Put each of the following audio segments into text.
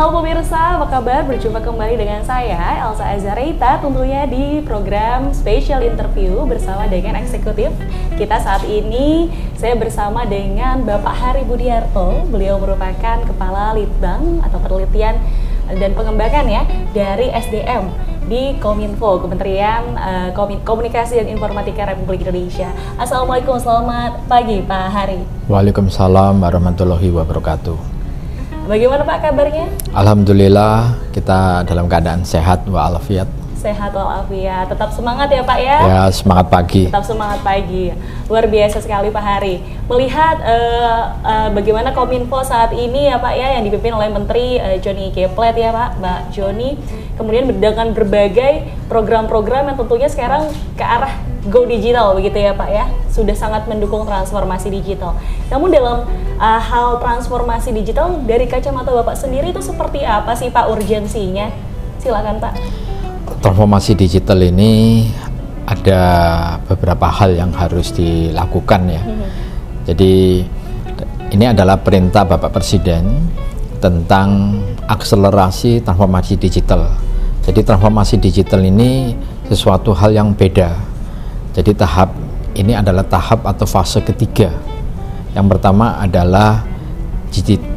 Halo pemirsa, apa kabar? Berjumpa kembali dengan saya, Elsa Azareita, tentunya di program Special Interview bersama dengan eksekutif. Kita saat ini, saya bersama dengan Bapak Hari Budiarto. Beliau merupakan Kepala Litbang atau Penelitian dan Pengembangan ya dari SDM di Kominfo, Kementerian Komunikasi dan Informatika Republik Indonesia. Assalamualaikum, selamat pagi Pak Hari. Waalaikumsalam warahmatullahi wabarakatuh. Bagaimana Pak kabarnya? Alhamdulillah kita dalam keadaan sehat walafiat. Sehat walafiat, tetap semangat ya Pak ya? Ya, semangat pagi. Tetap semangat pagi. Luar biasa sekali Pak Hari. Melihat bagaimana Kominfo saat ini ya Pak ya, yang dipimpin oleh Menteri Johnny G. Plate ya Pak, Mbak Johnny. Kemudian dengan berbagai program-program yang tentunya sekarang ke arah go digital begitu ya Pak ya, sudah sangat mendukung transformasi digital. Namun dalam hal transformasi digital dari kacamata Bapak sendiri itu seperti apa sih Pak urgensinya? Silakan Pak. Transformasi digital ini ada beberapa hal yang harus dilakukan ya. Jadi ini adalah perintah Bapak Presiden tentang akselerasi transformasi digital. Jadi transformasi digital ini sesuatu hal yang beda. Jadi tahap ini adalah tahap atau fase ketiga. Yang pertama adalah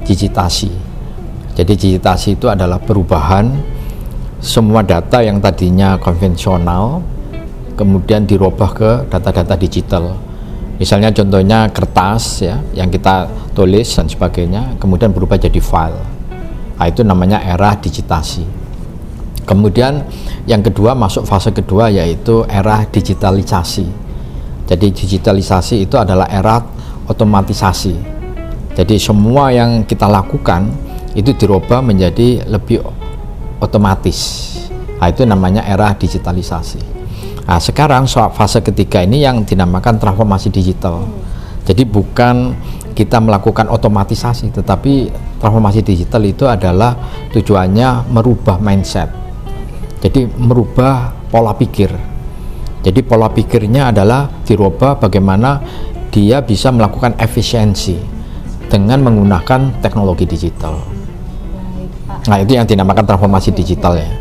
digitasi. Jadi digitasi itu adalah perubahan semua data yang tadinya konvensional kemudian dirubah ke data-data digital. Misalnya contohnya kertas ya, yang kita tulis dan sebagainya, kemudian berubah jadi file. Nah, itu namanya era digitasi. Kemudian yang kedua, masuk fase kedua, yaitu era digitalisasi. Jadi digitalisasi itu adalah era otomatisasi. Jadi semua yang kita lakukan itu dirubah menjadi lebih otomatis. Nah, itu namanya era digitalisasi. Nah, sekarang fase ketiga ini yang dinamakan transformasi digital. Jadi bukan kita melakukan otomatisasi, tetapi transformasi digital itu adalah tujuannya merubah mindset. Jadi merubah pola pikir. Jadi pola pikirnya adalah dirubah bagaimana dia bisa melakukan efisiensi dengan menggunakan teknologi digital. Nah, itu yang dinamakan transformasi digital ya.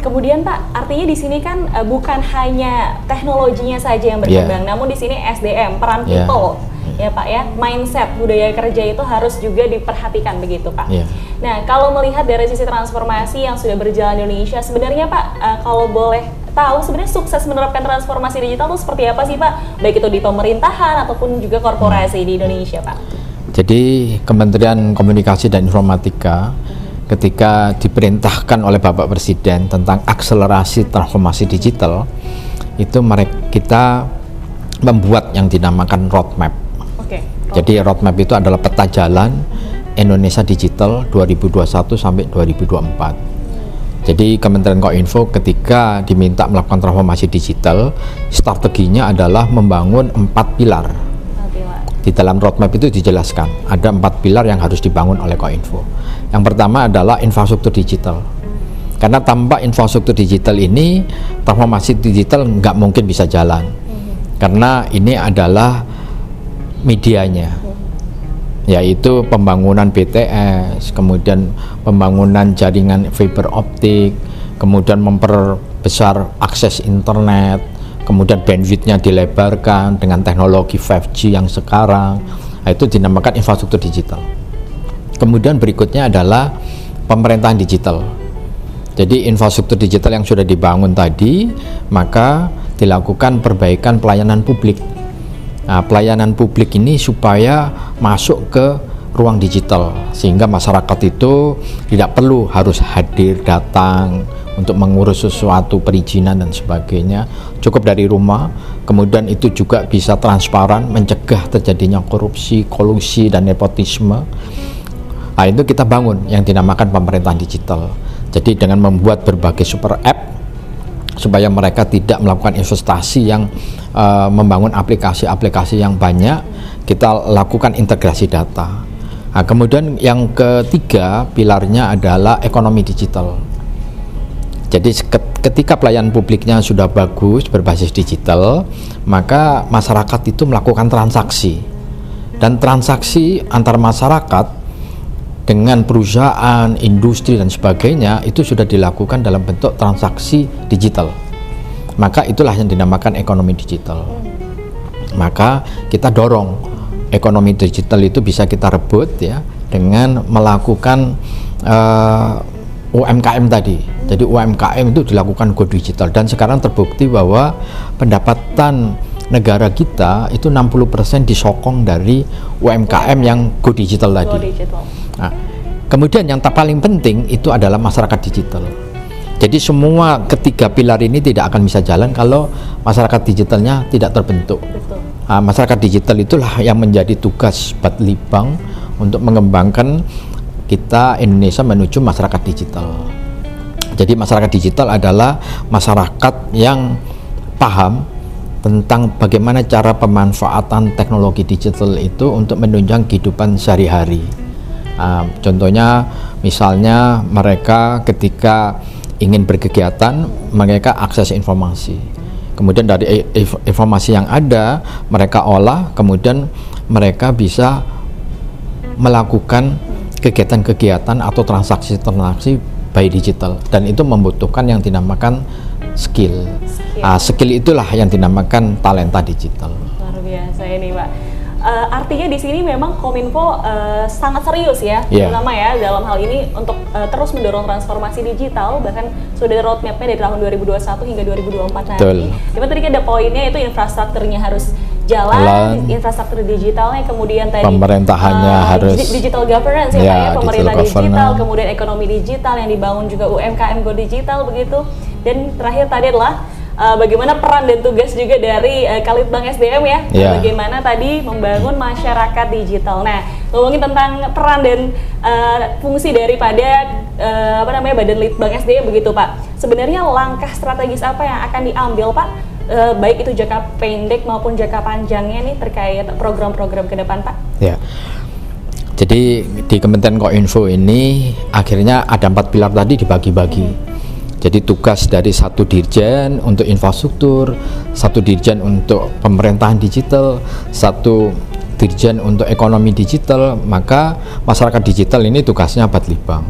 Kemudian Pak, artinya di sini kan bukan hanya teknologinya saja yang berkembang, namun di sini SDM, peran people. Ya Pak ya, mindset budaya kerja itu harus juga diperhatikan begitu Pak. Nah, kalau melihat dari sisi transformasi yang sudah berjalan di Indonesia, sebenarnya Pak, kalau boleh tahu sebenarnya sukses menerapkan transformasi digital itu seperti apa sih Pak? Baik itu di pemerintahan ataupun juga korporasi di Indonesia Pak. Jadi Kementerian Komunikasi dan Informatika ketika diperintahkan oleh Bapak Presiden tentang akselerasi transformasi digital, itu kita membuat yang dinamakan roadmap. Jadi roadmap itu adalah peta jalan Indonesia Digital 2021 sampai 2024. Jadi Kementerian Kominfo ketika diminta melakukan transformasi digital, strateginya adalah membangun 4 pilar. Di dalam roadmap itu dijelaskan ada 4 pilar yang harus dibangun oleh Kominfo. Yang pertama adalah infrastruktur digital. Karena tanpa infrastruktur digital ini, transformasi digital nggak mungkin bisa jalan. Karena ini adalah medianya, yaitu pembangunan BTS, kemudian pembangunan jaringan fiber optik, kemudian memperbesar akses internet, kemudian bandwidthnya dilebarkan dengan teknologi 5G yang sekarang. Nah, itu dinamakan infrastruktur digital. Kemudian berikutnya adalah pemerintahan digital. Jadi infrastruktur digital yang sudah dibangun tadi, maka dilakukan perbaikan pelayanan publik. Nah, pelayanan publik ini supaya masuk ke ruang digital, sehingga masyarakat itu tidak perlu harus hadir datang untuk mengurus sesuatu perizinan dan sebagainya, cukup dari rumah. Kemudian itu juga bisa transparan, mencegah terjadinya korupsi, kolusi, dan nepotisme. Nah, itu kita bangun yang dinamakan pemerintahan digital. Jadi dengan membuat berbagai super app supaya mereka tidak melakukan investasi yang membangun aplikasi-aplikasi yang banyak. Kita lakukan integrasi data. Nah, kemudian yang ketiga pilarnya adalah ekonomi digital. Jadi ketika pelayanan publiknya sudah bagus berbasis digital, maka masyarakat itu melakukan transaksi, dan transaksi antar masyarakat dengan perusahaan, industri dan sebagainya itu sudah dilakukan dalam bentuk transaksi digital. Maka itulah yang dinamakan ekonomi digital. Maka kita dorong ekonomi digital itu bisa kita rebut ya dengan melakukan UMKM tadi. Jadi UMKM itu dilakukan go digital, dan sekarang terbukti bahwa pendapatan negara kita itu 60% disokong dari UMKM yang go digital tadi. Nah, kemudian yang paling penting itu adalah masyarakat digital. Jadi semua ketiga pilar ini tidak akan bisa jalan kalau masyarakat digitalnya tidak terbentuk. Nah, masyarakat digital itulah yang menjadi tugas Badlibang untuk mengembangkan kita Indonesia menuju masyarakat digital. Jadi masyarakat digital adalah masyarakat yang paham tentang bagaimana cara pemanfaatan teknologi digital itu untuk menunjang kehidupan sehari-hari. Contohnya misalnya mereka ketika ingin berkegiatan, mereka akses informasi. Kemudian dari informasi yang ada, mereka olah, kemudian mereka bisa melakukan kegiatan-kegiatan atau transaksi-transaksi by digital, dan itu membutuhkan yang dinamakan skill. Skill itulah yang dinamakan talenta digital. Luar biasa ini, Pak. Artinya di sini memang Kominfo sangat serius ya, terutama ya dalam hal ini untuk terus mendorong transformasi digital, bahkan sudah ada roadmap-nya dari tahun 2021 hingga 2024 nanti. Dimana tadi ada poinnya itu infrastrukturnya harus jalan, infrastruktur digitalnya, kemudian tadi pemerintahannya harus digital governance ya, Pak ya, pemerintah digital, kemudian ekonomi digital yang dibangun juga UMKM go digital begitu, dan terakhir tadi adalah bagaimana peran dan tugas juga dari Kalitbang SDM ya, bagaimana tadi membangun masyarakat digital. Nah, ngomongin tentang peran dan fungsi daripada Badan Litbang SDM begitu Pak. Sebenarnya langkah strategis apa yang akan diambil Pak, baik itu jangka pendek maupun jangka panjangnya nih terkait program-program ke depan Pak? Ya. Jadi di Kementerian Kominfo ini akhirnya ada 4 pilar tadi dibagi-bagi. Jadi tugas dari satu dirjen untuk infrastruktur, satu dirjen untuk pemerintahan digital, satu dirjen untuk ekonomi digital, maka masyarakat digital ini tugasnya Badlibang.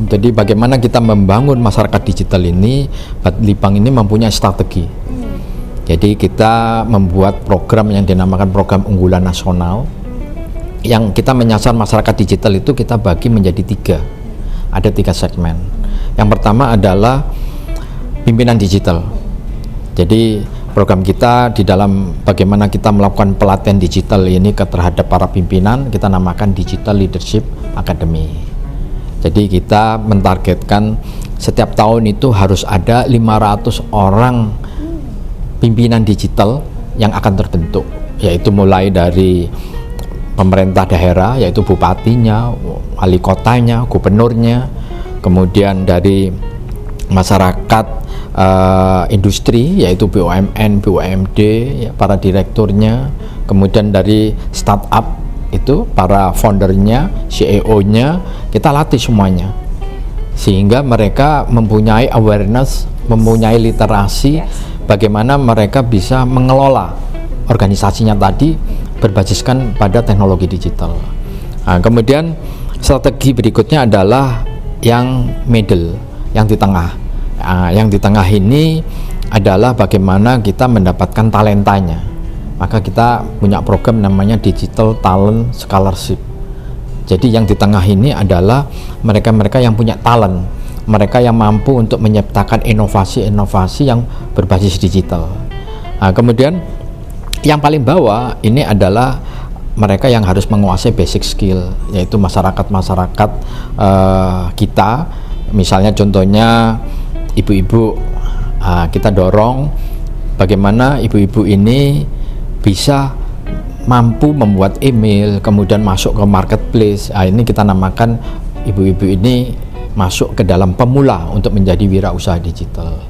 Jadi bagaimana kita membangun masyarakat digital ini, Badlibang ini mempunyai strategi. Jadi kita membuat program yang dinamakan program unggulan nasional, yang kita menyasar masyarakat digital itu kita bagi menjadi 3. Ada 3 segmen. Yang pertama adalah pimpinan digital. Jadi program kita di dalam bagaimana kita melakukan pelatihan digital ini terhadap para pimpinan, kita namakan Digital Leadership Academy. Jadi kita mentargetkan setiap tahun itu harus ada 500 orang pimpinan digital yang akan terbentuk, yaitu mulai dari pemerintah daerah, yaitu bupatinya, wali kotanya, gubernurnya, kemudian dari masyarakat industri, yaitu BUMN, BUMD, ya, para direkturnya, kemudian dari startup itu para foundernya, CEO-nya, kita latih semuanya sehingga mereka mempunyai awareness, mempunyai literasi, bagaimana mereka bisa mengelola organisasinya tadi berbasiskan pada teknologi digital. Nah, kemudian strategi berikutnya adalah yang middle, yang di tengah. Nah, yang di tengah ini adalah bagaimana kita mendapatkan talentanya. Maka kita punya program namanya Digital Talent Scholarship. Jadi yang di tengah ini adalah mereka-mereka yang punya talent, mereka yang mampu untuk menciptakan inovasi-inovasi yang berbasis digital. Nah, kemudian yang paling bawah ini adalah mereka yang harus menguasai basic skill, yaitu masyarakat-masyarakat kita. Misalnya contohnya ibu-ibu, kita dorong bagaimana ibu-ibu ini bisa mampu membuat email, kemudian masuk ke marketplace. Ini kita namakan ibu-ibu ini masuk ke dalam pemula untuk menjadi wirausaha digital.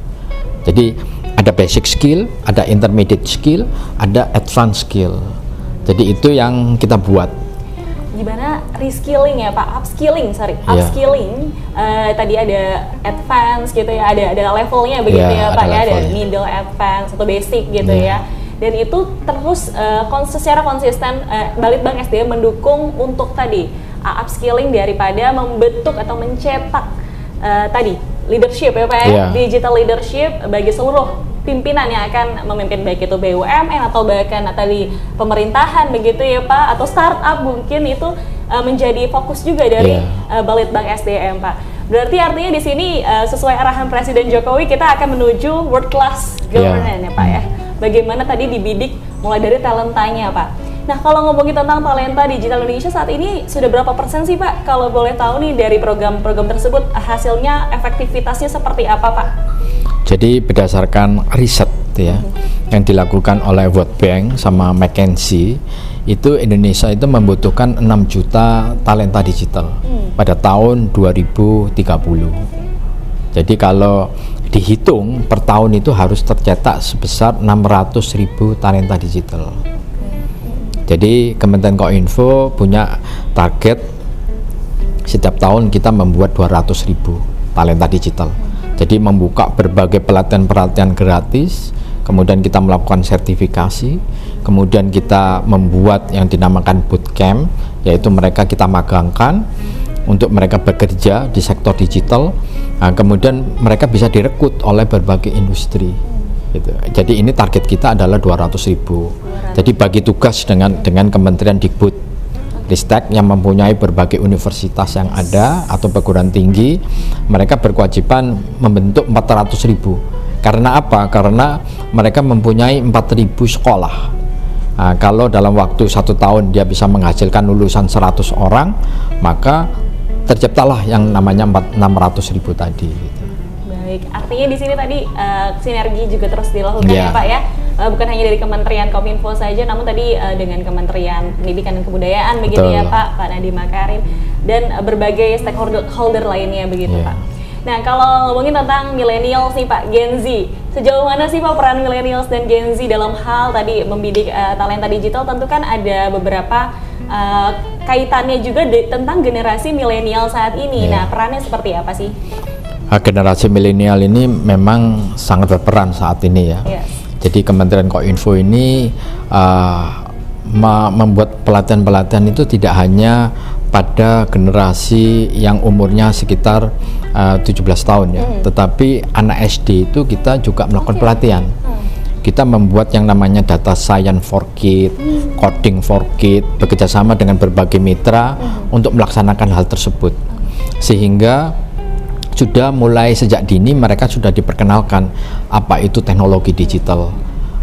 Jadi ada basic skill, ada intermediate skill, ada advanced skill. Jadi itu yang kita buat. Gimana reskilling ya Pak? Upskilling. Upskilling. Tadi ada advance gitu ya, ada levelnya begitu ya Pak ya, ada middle, advance atau basic gitu ya. Dan itu terus secara konsisten Balitbank SDM mendukung untuk tadi upskilling daripada membentuk atau mencetak tadi leadership ya Pak ya, digital leadership bagi seluruh pimpinan yang akan memimpin, baik itu BUMN atau bahkan tadi pemerintahan begitu ya Pak, atau startup mungkin itu menjadi fokus juga dari Balitbank SDM Pak. Berarti artinya di sini sesuai arahan Presiden Jokowi kita akan menuju world class governance ya Pak ya. Bagaimana tadi dibidik mulai dari talentanya Pak. Nah kalau ngomongin tentang talenta digital Indonesia saat ini sudah berapa persen sih Pak? Kalau boleh tahu nih dari program-program tersebut hasilnya, efektivitasnya seperti apa Pak? Jadi berdasarkan riset ya yang dilakukan oleh World Bank sama McKinsey, itu Indonesia itu membutuhkan 6 juta talenta digital pada tahun 2030. Jadi kalau dihitung per tahun itu harus tercetak sebesar 600.000 talenta digital. Jadi Kementerian Kominfo punya target setiap tahun kita membuat 200.000 talenta digital. Jadi membuka berbagai pelatihan-pelatihan gratis, kemudian kita melakukan sertifikasi, kemudian kita membuat yang dinamakan bootcamp, yaitu mereka kita magangkan untuk mereka bekerja di sektor digital. Nah, kemudian mereka bisa direkrut oleh berbagai industri. Gitu. Jadi ini target kita adalah 200.000. Jadi bagi tugas dengan Kementerian Dikbud Ristek yang mempunyai berbagai universitas yang ada atau perguruan tinggi, mereka berkewajiban membentuk 400.000. Karena apa? Karena mereka mempunyai 4.000 sekolah. Nah, kalau dalam waktu 1 tahun dia bisa menghasilkan lulusan 100 orang, maka terciptalah yang namanya 600.000 tadi. Gitu. Baik, artinya di sini tadi sinergi juga terus dilakukan ya Pak ya. Bukan hanya dari Kementerian Kominfo saja, namun tadi dengan Kementerian Pendidikan dan Kebudayaan begitu ya Pak Nadiem Makarim, dan berbagai stakeholder lainnya begitu Pak. Nah kalau ngomongin tentang millennials nih Pak, Gen Z, sejauh mana sih Pak peran millennials dan Gen Z dalam hal tadi membidik talenta digital? Tentu kan ada beberapa kaitannya juga tentang generasi milenial saat ini. Nah perannya seperti apa sih? Generasi milenial ini memang sangat berperan saat ini ya. Jadi Kementerian Kominfo ini membuat pelatihan-pelatihan itu tidak hanya pada generasi yang umurnya sekitar 17 tahun ya, tetapi anak SD itu kita juga melakukan pelatihan. Kita membuat yang namanya data science for kids, coding for kids, bekerjasama dengan berbagai mitra untuk melaksanakan hal tersebut, sehingga sudah mulai sejak dini mereka sudah diperkenalkan apa itu teknologi digital.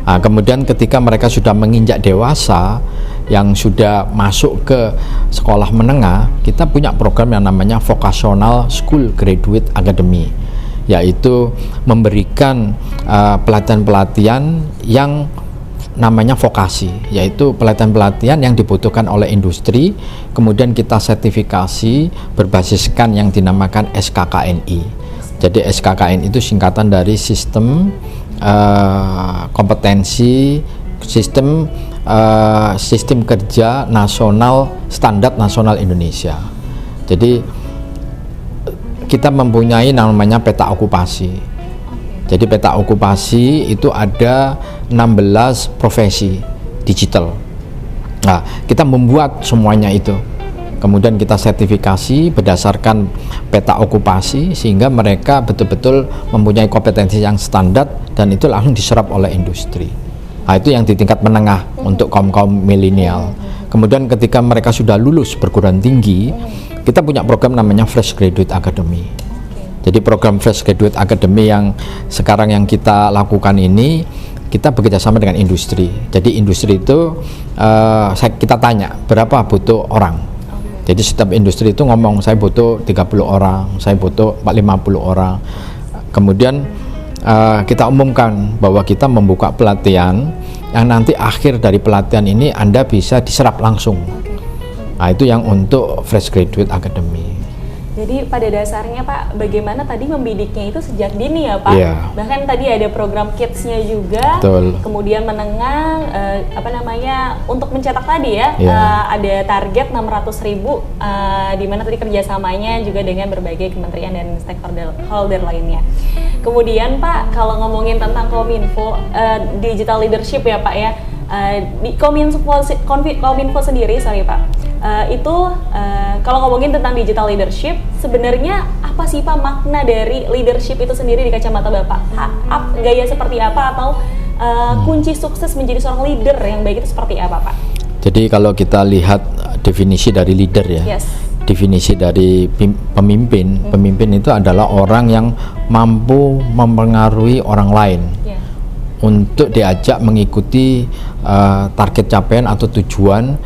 Nah, kemudian ketika mereka sudah menginjak dewasa yang sudah masuk ke sekolah menengah, kita punya program yang namanya Vocational School Graduate Academy, yaitu memberikan pelatihan-pelatihan yang namanya vokasi, yaitu pelatihan-pelatihan yang dibutuhkan oleh industri, kemudian kita sertifikasi berbasiskan yang dinamakan SKKNI. Jadi SKKNI itu singkatan dari sistem kompetensi sistem kerja nasional standar nasional Indonesia. Jadi kita mempunyai namanya peta okupasi. Jadi peta okupasi itu ada 16 profesi digital. Nah, kita membuat semuanya itu. Kemudian kita sertifikasi berdasarkan peta okupasi sehingga mereka betul-betul mempunyai kompetensi yang standar dan itu langsung diserap oleh industri. Nah, itu yang di tingkat menengah untuk kaum-kaum milenial. Kemudian ketika mereka sudah lulus perguruan tinggi, kita punya program namanya Fresh Graduate Academy. Jadi program Fresh Graduate Academy yang sekarang yang kita lakukan ini, kita bekerjasama dengan industri. Jadi industri itu kita tanya berapa butuh orang. Jadi setiap industri itu ngomong saya butuh 30 orang, saya butuh 50 orang. Kemudian kita umumkan bahwa kita membuka pelatihan yang nanti akhir dari pelatihan ini Anda bisa diserap langsung. Nah itu yang untuk Fresh Graduate Academy. Jadi pada dasarnya Pak, bagaimana tadi membidiknya itu sejak dini ya Pak? Iya. Bahkan tadi ada program kids-nya juga, Betul. kemudian menengah, untuk mencetak tadi ya, Iya. ada target 600.000, di mana tadi kerjasamanya juga dengan berbagai kementerian dan stakeholder lainnya. Kemudian Pak, kalau ngomongin tentang Kominfo, digital leadership ya Pak ya, di Kominfo sendiri, sorry Pak. Kalau ngomongin tentang digital leadership, sebenarnya apa sih Pak makna dari leadership itu sendiri di kacamata Bapak? Gaya seperti apa atau kunci sukses menjadi seorang leader yang baik itu seperti apa Pak? Jadi kalau kita lihat definisi dari leader ya, Yes. definisi dari pemimpin, pemimpin itu adalah orang yang mampu mempengaruhi orang lain Yeah. untuk diajak mengikuti target capaian atau tujuan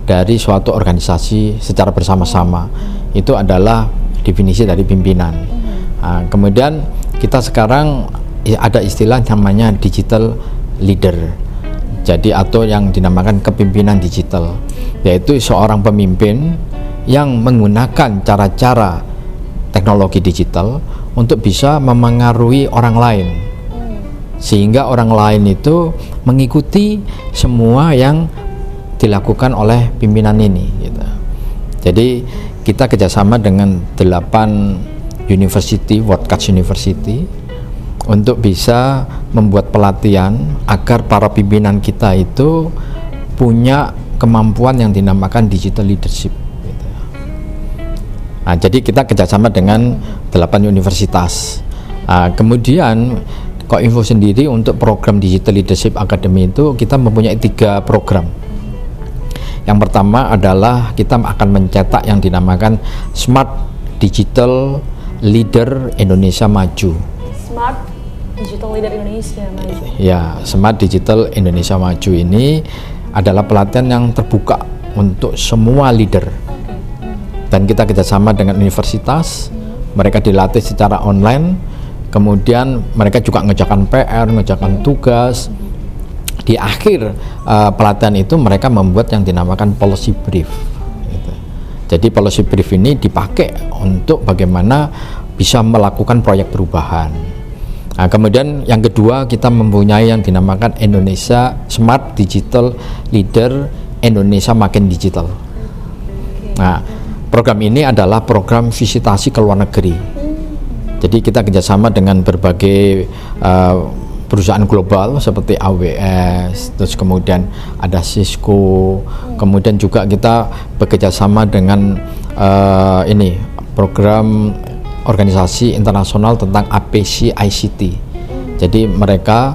dari suatu organisasi secara bersama-sama. Itu adalah definisi dari pimpinan. Kemudian kita sekarang ada istilah namanya digital leader. Jadi atau yang dinamakan kepemimpinan digital, yaitu seorang pemimpin yang menggunakan cara-cara teknologi digital untuk bisa memengaruhi orang lain, sehingga orang lain itu mengikuti semua yang dilakukan oleh pimpinan ini gitu. Jadi kita kerjasama dengan 8 university, World-Class University, untuk bisa membuat pelatihan agar para pimpinan kita itu punya kemampuan yang dinamakan digital leadership gitu. Nah, jadi kita kerjasama dengan 8 universitas. Kemudian Kominfo sendiri untuk program Digital Leadership Academy itu kita mempunyai 3 program. Yang pertama adalah kita akan mencetak yang dinamakan Smart Digital Leader Indonesia Maju. Smart Digital Leader Indonesia Maju. Ya, Smart Digital Indonesia Maju ini adalah pelatihan yang terbuka untuk semua leader. Dan kita kerjasama dengan universitas, mereka dilatih secara online, kemudian mereka juga ngerjakan PR, ngerjakan tugas. Di akhir pelatihan itu mereka membuat yang dinamakan policy brief gitu. Jadi policy brief ini dipakai untuk bagaimana bisa melakukan proyek perubahan. Nah, kemudian yang kedua kita mempunyai yang dinamakan Indonesia Smart Digital Leader Indonesia Makin Digital. Nah, program ini adalah program visitasi ke luar negeri. Jadi kita kerjasama dengan berbagai perusahaan global seperti AWS, terus kemudian ada Cisco, kemudian juga kita bekerja sama dengan program organisasi internasional tentang APC ICT. Jadi mereka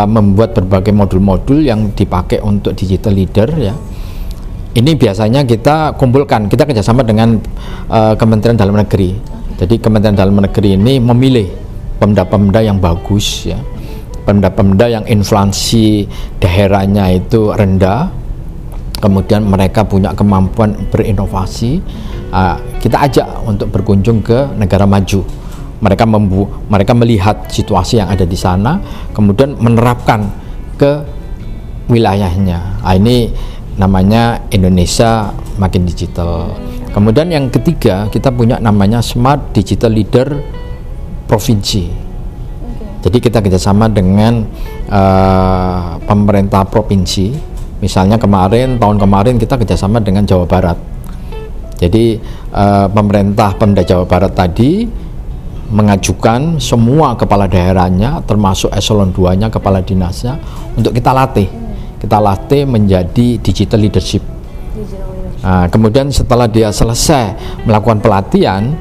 membuat berbagai modul-modul yang dipakai untuk digital leader ya. Ini biasanya kita kumpulkan, kita kerjasama dengan Kementerian Dalam Negeri. Jadi Kementerian Dalam Negeri ini memilih pemda-pemda yang bagus ya. Pemda-pemda yang inflasi daerahnya itu rendah, kemudian mereka punya kemampuan berinovasi, kita ajak untuk berkunjung ke negara maju. Mereka melihat situasi yang ada di sana, kemudian menerapkan ke wilayahnya. Ini namanya Indonesia Makin Digital. Kemudian yang ketiga kita punya namanya Smart Digital Leader Provinsi. Jadi kita kerjasama dengan pemerintah provinsi. Misalnya tahun kemarin kita kerjasama dengan Jawa Barat. Jadi Pemda Jawa Barat tadi mengajukan semua kepala daerahnya, termasuk eselon 2-nya, kepala dinasnya, untuk kita latih. Kita latih menjadi digital leadership. Nah, kemudian setelah dia selesai melakukan pelatihan,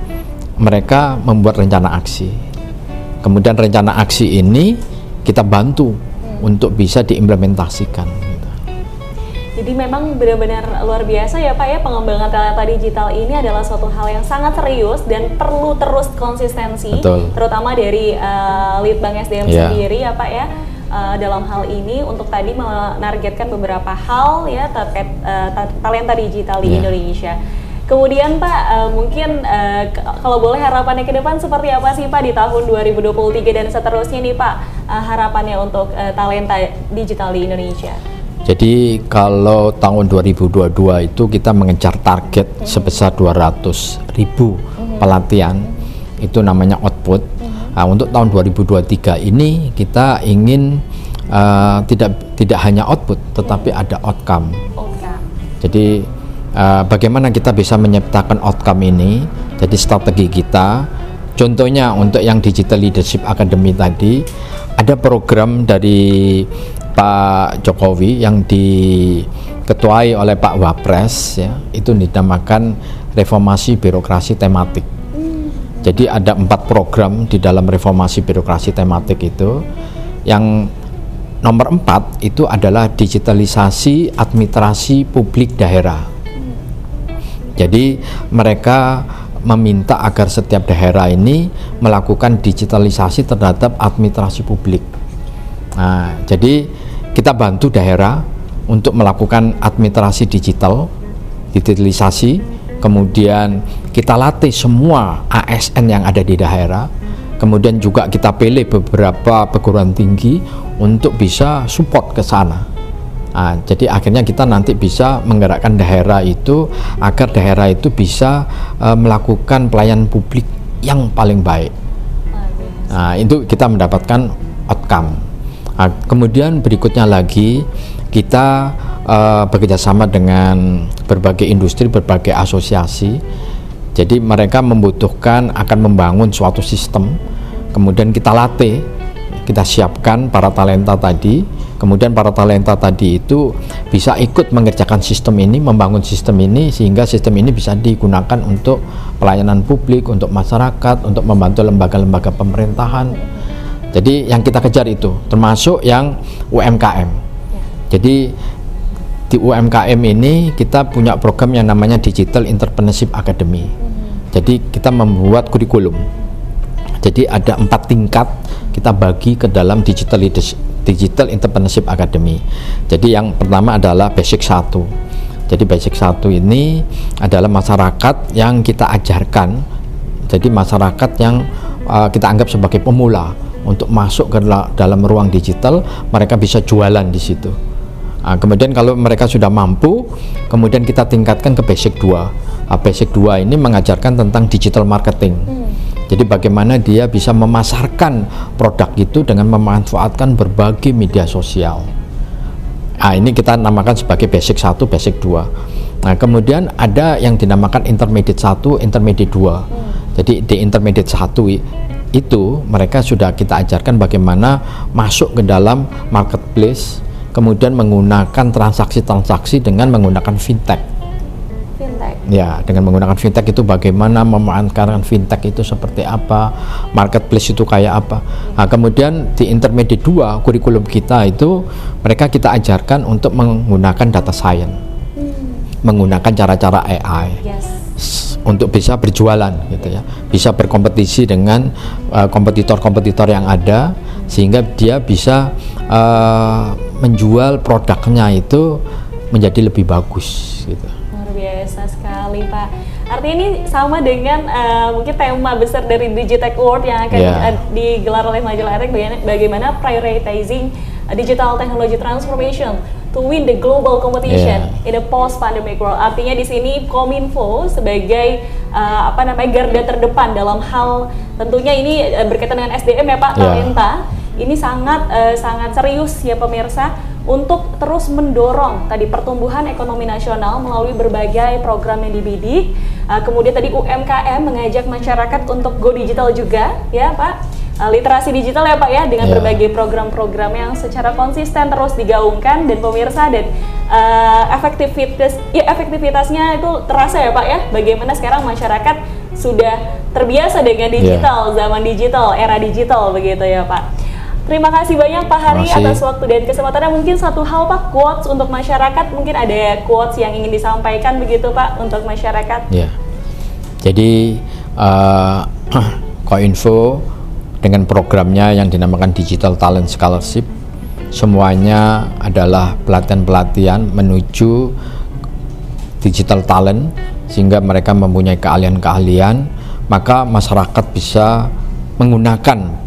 mereka membuat rencana aksi. Kemudian rencana aksi ini kita bantu untuk bisa diimplementasikan. Jadi memang benar-benar luar biasa ya Pak ya, pengembangan talenta digital ini adalah suatu hal yang sangat serius dan perlu terus konsistensi. Betul. Terutama dari Litbang SDM sendiri ya Pak ya, dalam hal ini untuk tadi menargetkan beberapa hal ya terkait talenta digital di Indonesia. Kemudian Pak, mungkin kalau boleh harapannya ke depan seperti apa sih Pak di tahun 2023 dan seterusnya nih Pak, harapannya untuk talenta digital di Indonesia? Jadi kalau tahun 2022 itu kita mengejar target sebesar 200.000 pelatihan, itu namanya output. Nah, untuk tahun 2023 ini kita ingin tidak hanya output, tetapi ada outcome. Jadi bagaimana kita bisa menciptakan outcome ini? Jadi strategi kita, contohnya untuk yang Digital Leadership Academy tadi, ada program dari Pak Jokowi yang diketuai oleh Pak Wapres, ya, itu dinamakan reformasi birokrasi tematik. Jadi ada 4 program di dalam reformasi birokrasi tematik itu. Yang nomor 4 itu adalah digitalisasi administrasi publik daerah. Jadi mereka meminta agar setiap daerah ini melakukan digitalisasi terhadap administrasi publik. Nah, jadi kita bantu daerah untuk melakukan administrasi digitalisasi, kemudian kita latih semua ASN yang ada di daerah, kemudian juga kita pilih beberapa perguruan tinggi untuk bisa support ke sana. Nah, jadi akhirnya kita nanti bisa menggerakkan daerah itu agar daerah itu bisa melakukan pelayanan publik yang paling baik. Nah, itu kita mendapatkan outcome. Nah, kemudian berikutnya lagi kita bekerjasama dengan berbagai industri, berbagai asosiasi. Jadi mereka membutuhkan akan membangun suatu sistem, kemudian kita latih, kita siapkan para talenta tadi. Kemudian para talenta tadi itu bisa ikut mengerjakan sistem ini, membangun sistem ini, sehingga sistem ini bisa digunakan untuk pelayanan publik, untuk masyarakat, untuk membantu lembaga-lembaga pemerintahan. Jadi yang kita kejar itu termasuk yang UMKM. Jadi di UMKM ini kita punya program yang namanya Digital Entrepreneurship Academy. Jadi kita membuat kurikulum. Jadi ada 4 tingkat kita bagi ke dalam Digital Entrepreneurship Academy. Jadi yang pertama adalah basic 1. Jadi basic 1 ini adalah masyarakat yang kita ajarkan. Jadi masyarakat yang kita anggap sebagai pemula untuk masuk ke dalam ruang digital, mereka bisa jualan di situ. Nah, kemudian kalau mereka sudah mampu, kemudian kita tingkatkan ke basic 2. Basic 2 ini mengajarkan tentang digital marketing. Jadi bagaimana dia bisa memasarkan produk itu dengan memanfaatkan berbagai media sosial. Nah, ini kita namakan sebagai basic 1, basic 2. Nah, kemudian ada yang dinamakan intermediate 1, intermediate 2. Jadi di intermediate 1 itu mereka sudah kita ajarkan bagaimana masuk ke dalam marketplace, kemudian menggunakan transaksi-transaksi dengan menggunakan fintech. Ya, dengan menggunakan fintech itu bagaimana memanfaatkan fintech itu seperti apa, marketplace itu kayak apa. Nah, kemudian di intermediate 2 kurikulum kita itu mereka kita ajarkan untuk menggunakan data science, menggunakan cara-cara AI untuk bisa berjualan gitu ya, bisa berkompetisi dengan kompetitor-kompetitor yang ada, sehingga dia bisa menjual produknya itu menjadi lebih bagus gitu. Biasa sekali, Pak. Artinya ini sama dengan mungkin tema besar dari Digitech Award yang akan digelar oleh majalah EdTech, bagaimana prioritizing digital technology transformation to win the global competition in a post-pandemic world. Artinya di sini Kominfo sebagai garda terdepan dalam hal, tentunya ini berkaitan dengan SDM ya Pak, talenta. Ini sangat serius ya pemirsa, untuk terus mendorong tadi pertumbuhan ekonomi nasional melalui berbagai program yang dibidik. Kemudian tadi UMKM mengajak masyarakat untuk go digital juga ya Pak, literasi digital ya Pak ya, dengan berbagai program-program yang secara konsisten terus digaungkan, dan pemirsa, dan efektivitasnya itu terasa ya Pak ya, bagaimana sekarang masyarakat sudah terbiasa dengan digital, zaman digital, era digital begitu ya Pak. Terima kasih banyak Pak Hari atas waktu dan kesempatannya. Mungkin satu hal Pak, quotes untuk masyarakat, mungkin ada quotes yang ingin disampaikan begitu Pak untuk masyarakat. Ya, jadi Kominfo dengan programnya yang dinamakan Digital Talent Scholarship, semuanya adalah pelatihan-pelatihan menuju digital talent, sehingga mereka mempunyai keahlian-keahlian, maka masyarakat bisa menggunakan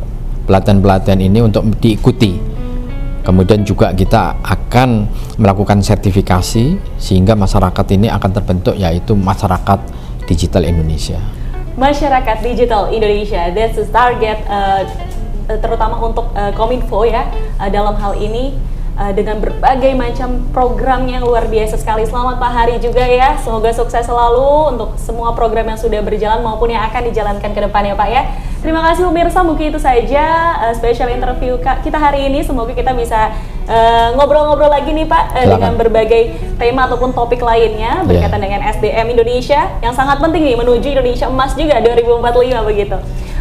pelatihan-pelatihan ini untuk diikuti. Kemudian juga kita akan melakukan sertifikasi sehingga masyarakat ini akan terbentuk, yaitu masyarakat digital Indonesia. masyarakat digital Indonesia. That's the target terutama untuk Kominfo ya dalam hal ini. Dengan berbagai macam program yang luar biasa sekali. Selamat Pak Hari juga ya, semoga sukses selalu untuk semua program yang sudah berjalan maupun yang akan dijalankan ke depan ya Pak ya. Terima kasih pemirsa, mungkin itu saja special interview kita hari ini. Semoga kita bisa ngobrol-ngobrol lagi nih Pak dengan berbagai tema ataupun topik lainnya berkaitan dengan SDM Indonesia yang sangat penting nih menuju Indonesia Emas juga 2045 begitu.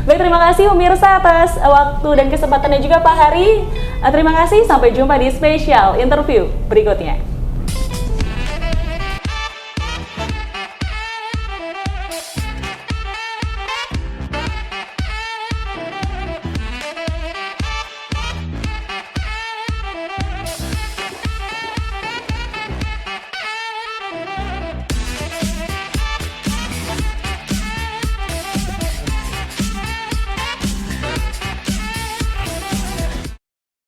Baik, terima kasih pemirsa atas waktu dan kesempatannya juga Pak Hari. Terima kasih, sampai jumpa di special interview berikutnya.